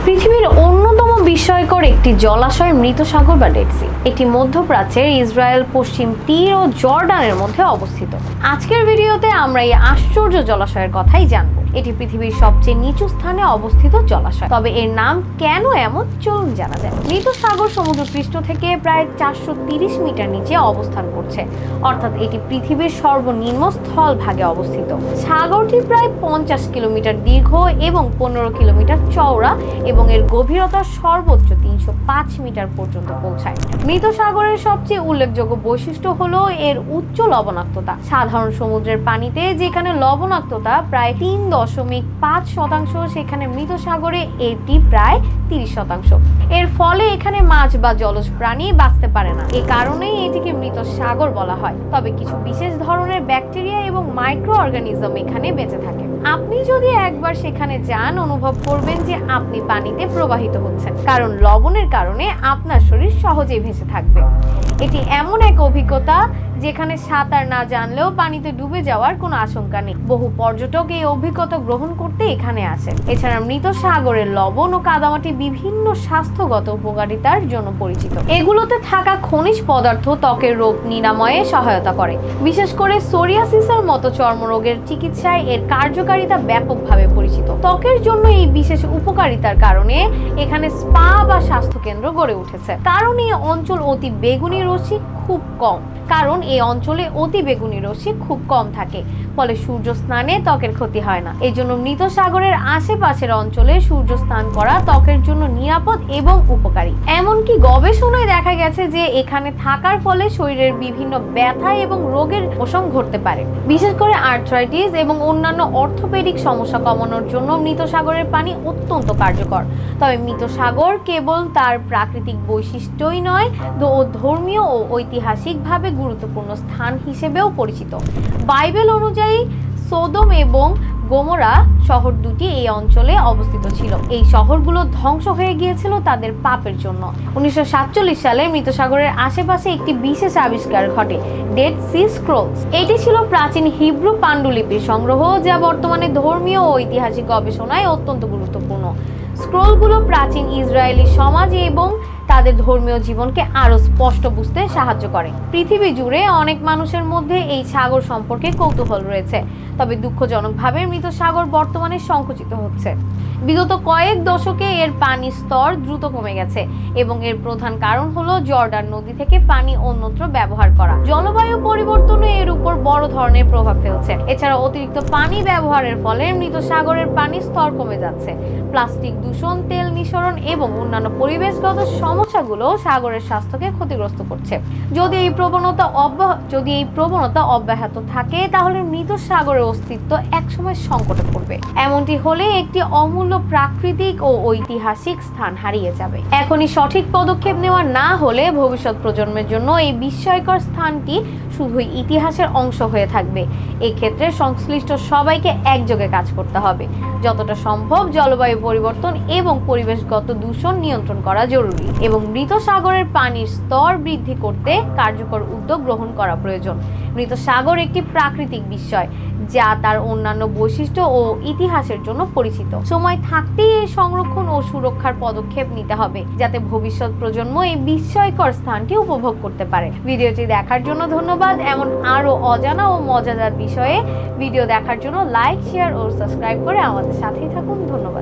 পৃথিবীর অন্যতম বিস্ময়কর একটি জলাশয় মৃত সাগর বা ডেড সি। এটি মধ্যপ্রাচ্যের ইসরায়েল, পশ্চিম তীর ও জর্ডানের মধ্যে অবস্থিত। আজকের ভিডিওতে আমরা এই আশ্চর্য জলাশয়ের কথাই জানব। এটি পৃথিবীর সবচেয়ে নিচু স্থানে অবস্থিত জলাশয়। তবে এর নাম কেন এমন, চলুন জানা যায়। মৃত সাগর সমুদ্রপৃষ্ঠ থেকে প্রায় 430 মিটার নিচে অবস্থান করছে, অর্থাৎ এটি পৃথিবীর সর্বনিম্ন স্থলভাগে অবস্থিত। সাগরটি প্রায় 50 কিলোমিটার দীর্ঘ এবং 15 কিলোমিটার চওড়া এবং এর গভীরতা সর্বোচ্চ 305 মিটার পর্যন্ত পৌঁছায়। মৃত সাগরের সবচেয়ে উল্লেখযোগ্য বৈশিষ্ট্য হলো এর উচ্চ লবণাক্ততা। সাধারণ সমুদ্রের পানিতে যেখানে লবণাক্ততা প্রায় 3.5%, সেখানে মৃত সাগরে এটি প্রায় 30%। এর ফলে এখানে মাছ বা জলজ প্রাণী বাঁচতে পারে না। এই কারণেই এটিকে মৃত সাগর বলা হয়। তবে কিছু বিশেষ ধরনের ব্যাকটেরিয়া এবং মাইক্রো অর্গানিজম এখানে বেঁচে থাকে। আপনি যদি একবার সেখানে যান, অনুভব করবেন যে আপনি পানিতে প্রবাহিত হচ্ছেন, কারণ লবণের কারণে আপনার শরীর সহজেই ভেসে থাকবে। এটি এমন এক অভিজ্ঞতা যেখানে সাঁতার না জানলেও পানিতে ডুবে যাওয়ার কোনো আশঙ্কা নেই। বহু পর্যটক এই অভিজ্ঞতা গ্রহণ করতে এখানে আসেন। এছাড়া মৃত সাগরের লবণ ও কাদামাটি বিভিন্ন স্বাস্থ্যগত উপকারিতার জন্য পরিচিত। এগুলোতে থাকা খনিজ পদার্থ ত্বকের রোগ নিরাময়ে সহায়তা করে। বিশেষ করে সোরিয়াসিসের মতো চর্মরোগের চিকিৎসায় এর কার্যকারিতা ব্যাপকভাবে পরিচিত। ত্বকের জন্য এই বিশেষ উপকারিতার কারণে এখানে স্পা বা স্বাস্থ্য কেন্দ্র গড়ে উঠেছে। কারণ এই অঞ্চল অতি বেগুনি রশ্মি খুব কম থাকে, ফলে সূর্য স্নানে ত্বকের ক্ষতি হয় না। এই জন্য মৃত সাগরের আশেপাশের অঞ্চলে সূর্য স্নান করা ত্বকের জন্য নিরাপদ এবং উপকারী। এমনকি গবেষণায় দেখা গেছে যে এখানে থাকার ফলে শরীরের বিভিন্ন ব্যথা এবং রোগের উপশম ঘটতে পারে। বিশেষ করে আর্থ্রাইটিস এবং অন্যান্য অর্থোপেডিক সমস্যা কমানোর জন্য মৃত সাগরের পানি অত্যন্ত কার্যকর। তবে মৃত সাগর কেবল তার প্রাকৃতিক বৈশিষ্ট্যই নয়, ধর্মীয় ও ঐতিহাসিকভাবে গুরুত্বপূর্ণ স্থান হিসেবেও পরিচিত। বাইবেল অনুযায়ী সোদম এবং গোমরা শহর দুটি এই অঞ্চলে অবস্থিত ছিল। এই শহরগুলো ধ্বংস হয়ে গিয়েছিল তাদের পাপের জন্য। 1947 সালে মৃত সাগরের আশেপাশে একটি বিশেষ আবিষ্কার ঘটে, ডেড সি স্ক্রোলস। এটি ছিল প্রাচীন হিব্রু পাণ্ডুলিপির সংগ্রহ, যা বর্তমানে ধর্মীয় ও ঐতিহাসিক গবেষণায় অত্যন্ত গুরুত্বপূর্ণ। স্ক্রোলগুলো প্রাচীন ইসরায়েলি সমাজ এবং তাদের ধর্মীয় জীবনকে আরো স্পষ্ট বুঝতে সাহায্য করে। পৃথিবী জুড়ে অনেক মানুষের মধ্যে এই সাগর সম্পর্কে কৌতূহল রয়েছে, তবে দুঃখজনকভাবে মৃত সাগর বর্তমানে সংকুচিত হচ্ছে। বিগত কয়েক দশকে এর পানির স্তর দ্রুত কমে গেছে এবং এর প্রধান কারণ হলো জর্ডান নদী থেকে পানি অন্যত্র ব্যবহার করা। জলবায়ু পরিবর্তনও এর উপর বড় ধরনের প্রভাব ফেলছে। এছাড়া অতিরিক্ত পানি ব্যবহারের ফলে মৃত সাগরের পানির স্তর কমে যাচ্ছে। প্লাস্টিক দূষণ, তেল নিঃসরণ এবং অন্যান্য পরিবেশগত সমস্যাগুলো সাগরের স্বাস্থ্যকে ক্ষতিগ্রস্ত করছে। যদি এই প্রবণতা অব্যাহত থাকে, তাহলে মৃত সাগরের অস্তিত্ব একসময় সংকটে পড়বে। এমনটি হলে একটি অমূল্য প্রাকৃতিক ও ঐতিহাসিক স্থান হারিয়ে যাবে। এখনই সঠিক পদক্ষেপ নেওয়া না হলে ভবিষ্যৎ প্রজন্মের জন্য এই বিস্ময়কর স্থানটি শুধুই ইতিহাসের অংশ হয়ে থাকবে। এই ক্ষেত্রে সংশ্লিষ্ট সবাইকে একযোগে কাজ করতে হবে। যতটা সম্ভব জলবায়ু পরিবর্তন এবং পরিবেশগত দূষণ নিয়ন্ত্রণ করা জরুরি এবং মৃত সাগরের পানির স্তর বৃদ্ধি করতে কার্যকর উদ্যোগ গ্রহণ করা প্রয়োজন। মৃত সাগর একটি প্রাকৃতিক বিস্ময়, যা তার অন্যান্য বৈশিষ্ট্য ও ইতিহাসের জন্য পরিচিত। সময় থাকতেই এই সংরক্ষণ ও সুরক্ষার পদক্ষেপ নিতে হবে, যাতে ভবিষ্যৎ প্রজন্ম এই বিস্ময়কর স্থানটি উপভোগ করতে পারে। ভিডিওটি দেখার জন্য ধন্যবাদ। এমন আরো অজানা ও মজাদার বিষয়ে ভিডিও দেখার জন্য লাইক, শেয়ার ও সাবস্ক্রাইব করে আমাদের সাথেই থাকুন। ধন্যবাদ।